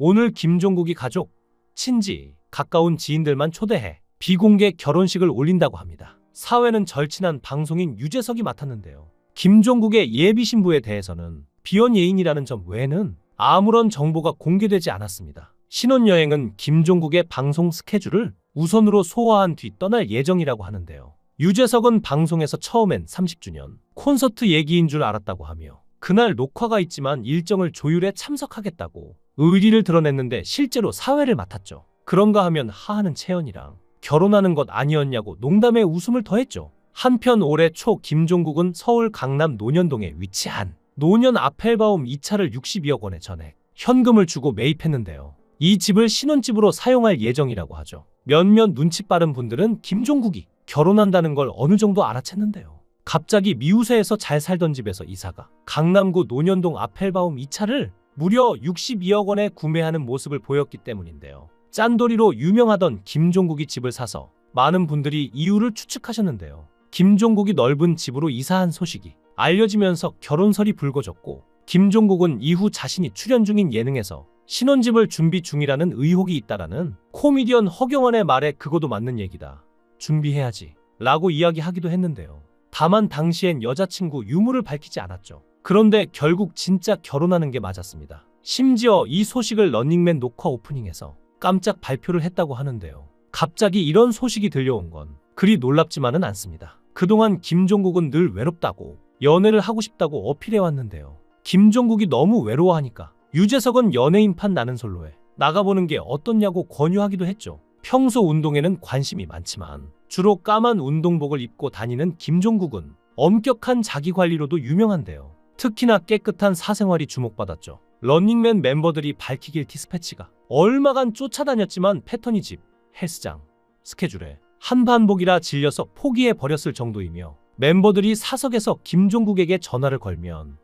오늘 김종국이 가족, 친지, 가까운 지인들만 초대해 비공개 결혼식을 올린다고 합니다. 사회는 절친한 방송인 유재석이 맡았는데요. 김종국의 예비 신부에 대해서는 비혼 예인이라는 점 외에는 아무런 정보가 공개되지 않았습니다. 신혼여행은 김종국의 방송 스케줄을 우선으로 소화한 뒤 떠날 예정이라고 하는데요. 유재석은 방송에서 처음엔 30주년 콘서트 얘기인 줄 알았다고 하며 그날 녹화가 있지만 일정을 조율해 참석하겠다고 의리를 드러냈는데 실제로 사회를 맡았죠. 그런가 하면 하하는 채연이랑 결혼하는 것 아니었냐고 농담에 웃음을 더했죠. 한편 올해 초 김종국은 서울 강남 논현동에 위치한 노년 아펠바움 2차를 62억 원에 전액 현금을 주고 매입했는데요. 이 집을 신혼집으로 사용할 예정이라고 하죠. 몇몇 눈치 빠른 분들은 김종국이 결혼한다는 걸 어느 정도 알아챘는데요. 갑자기 미우새에서 잘 살던 집에서 이사가 강남구 논현동 아펠바움 2차를 무려 62억 원에 구매하는 모습을 보였기 때문인데요. 짠돌이로 유명하던 김종국이 집을 사서 많은 분들이 이유를 추측하셨는데요. 김종국이 넓은 집으로 이사한 소식이 알려지면서 결혼설이 불거졌고 김종국은 이후 자신이 출연 중인 예능에서 신혼집을 준비 중이라는 의혹이 있다라는 코미디언 허경환의 말에 그거도 맞는 얘기다. 준비해야지 라고 이야기하기도 했는데요. 다만 당시엔 여자친구 유무를 밝히지 않았죠. 그런데 결국 진짜 결혼하는 게 맞았습니다. 심지어 이 소식을 런닝맨 녹화 오프닝에서 깜짝 발표를 했다고 하는데요. 갑자기 이런 소식이 들려온 건 그리 놀랍지만은 않습니다. 그동안 김종국은 늘 외롭다고 연애를 하고 싶다고 어필해왔는데요. 김종국이 너무 외로워하니까 유재석은 연예인판 나는 솔로에 나가보는 게 어떻냐고 권유하기도 했죠. 평소 운동에는 관심이 많지만 주로 까만 운동복을 입고 다니는 김종국은 엄격한 자기관리로도 유명한데요. 특히나 깨끗한 사생활이 주목받았죠. 런닝맨 멤버들이 밝히길 디스패치가 얼마간 쫓아다녔지만 패턴이 집, 헬스장, 스케줄에 한반복이라 질려서 포기해버렸을 정도이며 멤버들이 사석에서 김종국에게 전화를 걸면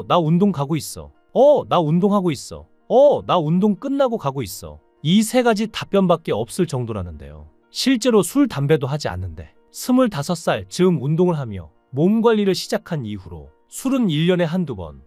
나 운동 가고 있어. 나 운동하고 있어. 나 운동 끝나고 가고 있어. 이 세 가지 답변밖에 없을 정도라는데요. 실제로 술, 담배도 하지 않는데 25살 즈음 운동을 하며 몸 관리를 시작한 이후로 술은 1년에 한두 번,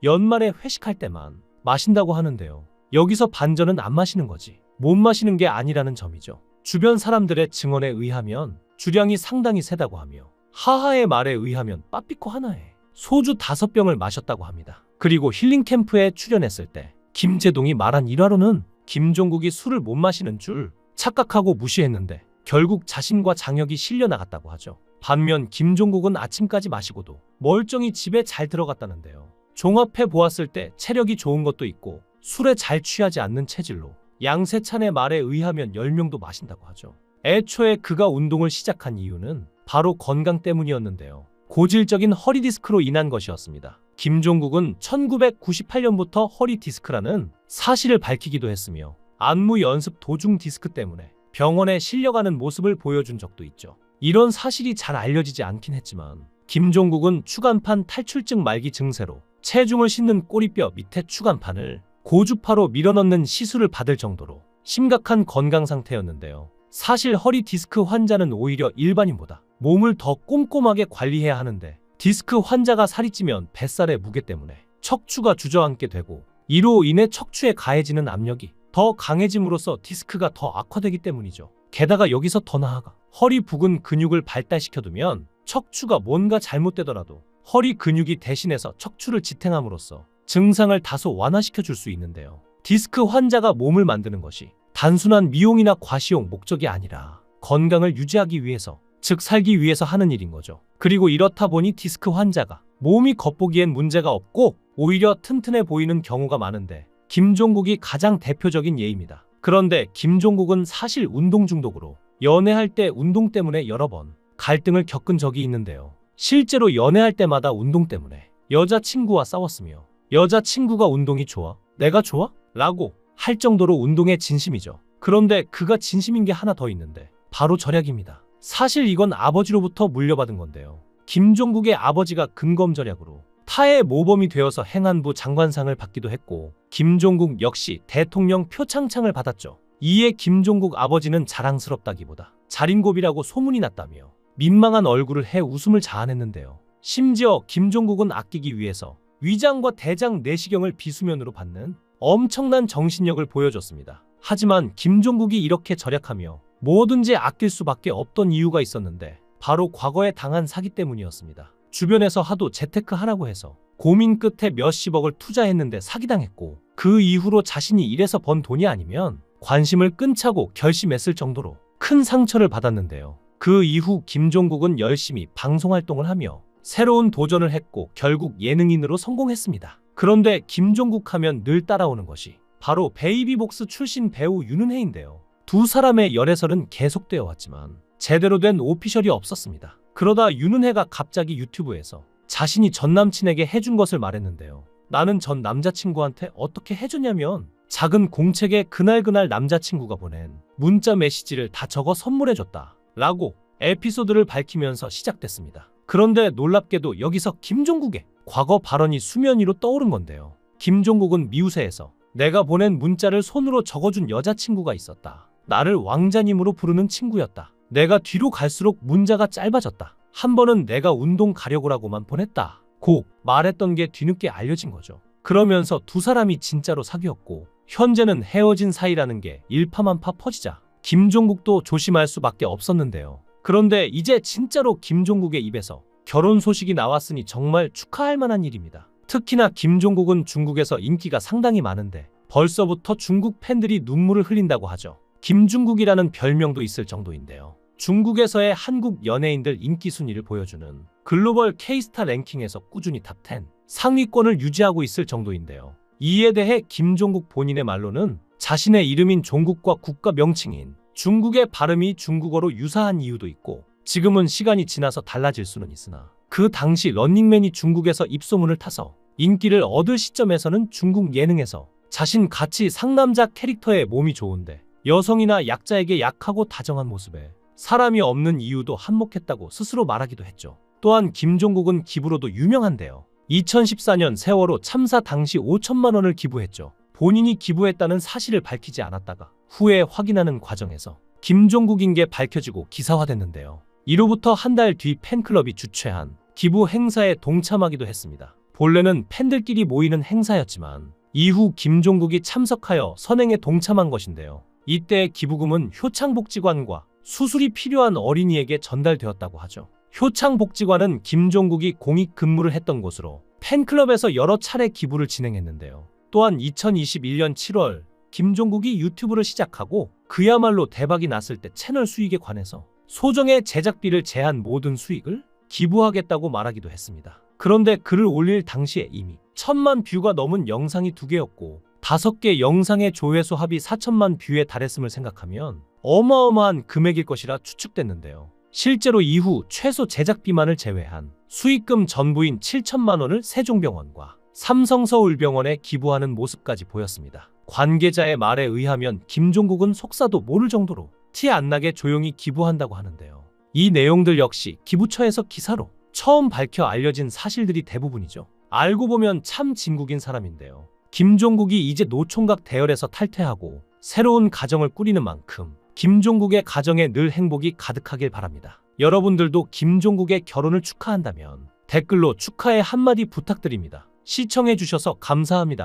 연말에 회식할 때만 마신다고 하는데요. 여기서 반전은 안 마시는 거지 못 마시는 게 아니라는 점이죠. 주변 사람들의 증언에 의하면 주량이 상당히 세다고 하며 하하의 말에 의하면 빠삐코 하나에 소주 5병을 마셨다고 합니다. 그리고 힐링 캠프에 출연했을 때 김제동이 말한 일화로는 김종국이 술을 못 마시는 줄 착각하고 무시했는데 결국 자신과 장혁이 실려 나갔다고 하죠. 반면 김종국은 아침까지 마시고도 멀쩡히 집에 잘 들어갔다는데요. 종합해 보았을 때 체력이 좋은 것도 있고 술에 잘 취하지 않는 체질로 양세찬의 말에 의하면 10명도 마신다고 하죠. 애초에 그가 운동을 시작한 이유는 바로 건강 때문이었는데요. 고질적인 허리 디스크로 인한 것이었습니다. 김종국은 1998년부터 허리 디스크라는 사실을 밝히기도 했으며 안무 연습 도중 디스크 때문에 병원에 실려가는 모습을 보여준 적도 있죠. 이런 사실이 잘 알려지지 않긴 했지만 김종국은 추간판 탈출증 말기 증세로 체중을 싣는 꼬리뼈 밑에 추간판을 고주파로 밀어넣는 시술을 받을 정도로 심각한 건강 상태였는데요. 사실 허리 디스크 환자는 오히려 일반인보다 몸을 더 꼼꼼하게 관리해야 하는데 디스크 환자가 살이 찌면 뱃살의 무게 때문에 척추가 주저앉게 되고 이로 인해 척추에 가해지는 압력이 더 강해짐으로써 디스크가 더 악화되기 때문이죠. 게다가 여기서 더 나아가 허리 부근 근육을 발달시켜두면 척추가 뭔가 잘못되더라도 허리 근육이 대신해서 척추를 지탱함으로써 증상을 다소 완화시켜줄 수 있는데요. 디스크 환자가 몸을 만드는 것이 단순한 미용이나 과시용 목적이 아니라 건강을 유지하기 위해서, 즉 살기 위해서 하는 일인 거죠. 그리고 이렇다 보니 디스크 환자가 몸이 겉보기엔 문제가 없고 오히려 튼튼해 보이는 경우가 많은데 김종국이 가장 대표적인 예입니다. 그런데 김종국은 사실 운동 중독으로 연애할 때 운동 때문에 여러 번 갈등을 겪은 적이 있는데요. 실제로 연애할 때마다 운동 때문에 여자친구와 싸웠으며 여자친구가 운동이 좋아? 내가 좋아? 라고 할 정도로 운동에 진심이죠. 그런데 그가 진심인 게 하나 더 있는데 바로 절약입니다. 사실 이건 아버지로부터 물려받은 건데요. 김종국의 아버지가 근검절약으로 타의 모범이 되어서 행안부 장관상을 받기도 했고 김종국 역시 대통령 표창장을 받았죠. 이에 김종국 아버지는 자랑스럽다기보다 자린고비라고 소문이 났다며 민망한 얼굴을 해 웃음을 자아냈는데요. 심지어 김종국은 아끼기 위해서 위장과 대장 내시경을 비수면으로 받는 엄청난 정신력을 보여줬습니다. 하지만 김종국이 이렇게 절약하며 뭐든지 아낄 수밖에 없던 이유가 있었는데 바로 과거에 당한 사기 때문이었습니다. 주변에서 하도 재테크하라고 해서 고민 끝에 몇십억을 투자했는데 사기당했고 그 이후로 자신이 일해서 번 돈이 아니면 관심을 끊자고 결심했을 정도로 큰 상처를 받았는데요. 그 이후 김종국은 열심히 방송활동을 하며 새로운 도전을 했고 결국 예능인으로 성공했습니다. 그런데 김종국 하면 늘 따라오는 것이 바로 베이비복스 출신 배우 윤은혜인데요. 두 사람의 열애설은 계속되어 왔지만 제대로 된 오피셜이 없었습니다. 그러다 윤은혜가 갑자기 유튜브에서 자신이 전 남친에게 해준 것을 말했는데요. 나는 전 남자친구한테 어떻게 해줬냐면 작은 공책에 그날 남자친구가 보낸 문자 메시지를 다 적어 선물해줬다 라고 에피소드를 밝히면서 시작됐습니다. 그런데 놀랍게도 여기서 김종국의 과거 발언이 수면 위로 떠오른 건데요. 김종국은 미우새에서 내가 보낸 문자를 손으로 적어준 여자친구가 있었다. 나를 왕자님으로 부르는 친구였다. 내가 뒤로 갈수록 문자가 짧아졌다. 한 번은 내가 운동 가려고라고만 보냈다. 고 말했던 게 뒤늦게 알려진 거죠. 그러면서 두 사람이 진짜로 사귀었고 현재는 헤어진 사이라는 게 일파만파 퍼지자 김종국도 조심할 수밖에 없었는데요. 그런데 이제 진짜로 김종국의 입에서 결혼 소식이 나왔으니 정말 축하할 만한 일입니다. 특히나 김종국은 중국에서 인기가 상당히 많은데 벌써부터 중국 팬들이 눈물을 흘린다고 하죠. 김중국이라는 별명도 있을 정도인데요. 중국에서의 한국 연예인들 인기 순위를 보여주는 글로벌 K스타 랭킹에서 꾸준히 탑10 상위권을 유지하고 있을 정도인데요. 이에 대해 김종국 본인의 말로는 자신의 이름인 종국과 국가 명칭인 중국의 발음이 중국어로 유사한 이유도 있고 지금은 시간이 지나서 달라질 수는 있으나 그 당시 런닝맨이 중국에서 입소문을 타서 인기를 얻을 시점에서는 중국 예능에서 자신 같이 상남자 캐릭터의 몸이 좋은데 여성이나 약자에게 약하고 다정한 모습에 사람이 없는 이유도 한몫했다고 스스로 말하기도 했죠. 또한 김종국은 기부로도 유명한데요. 2014년 세월호 참사 당시 5천만 원을 기부했죠. 본인이 기부했다는 사실을 밝히지 않았다가 후에 확인하는 과정에서 김종국인 게 밝혀지고 기사화됐는데요. 이로부터 한 달 뒤 팬클럽이 주최한 기부 행사에 동참하기도 했습니다. 본래는 팬들끼리 모이는 행사였지만 이후 김종국이 참석하여 선행에 동참한 것인데요. 이때 기부금은 효창복지관과 수술이 필요한 어린이에게 전달되었다고 하죠. 효창복지관은 김종국이 공익 근무를 했던 곳으로 팬클럽에서 여러 차례 기부를 진행했는데요. 또한 2021년 7월 김종국이 유튜브를 시작하고 그야말로 대박이 났을 때 채널 수익에 관해서 소정의 제작비를 제한 모든 수익을 기부하겠다고 말하기도 했습니다. 그런데 글을 올릴 당시에 이미 1000만 뷰가 넘은 영상이 2개였고 5개 영상의 조회수 합이 4000만 뷰에 달했음을 생각하면 어마어마한 금액일 것이라 추측됐는데요. 실제로 이후 최소 제작비만을 제외한 수익금 전부인 7천만 원을 세종병원과 삼성서울병원에 기부하는 모습까지 보였습니다. 관계자의 말에 의하면 김종국은 속사도 모를 정도로 티 안 나게 조용히 기부한다고 하는데요. 이 내용들 역시 기부처에서 기사로 처음 밝혀 알려진 사실들이 대부분이죠. 알고 보면 참 진국인 사람인데요. 김종국이 이제 노총각 대열에서 탈퇴하고 새로운 가정을 꾸리는 만큼 김종국의 가정에 늘 행복이 가득하길 바랍니다. 여러분들도 김종국의 결혼을 축하한다면 댓글로 축하의 한마디 부탁드립니다. 시청해주셔서 감사합니다.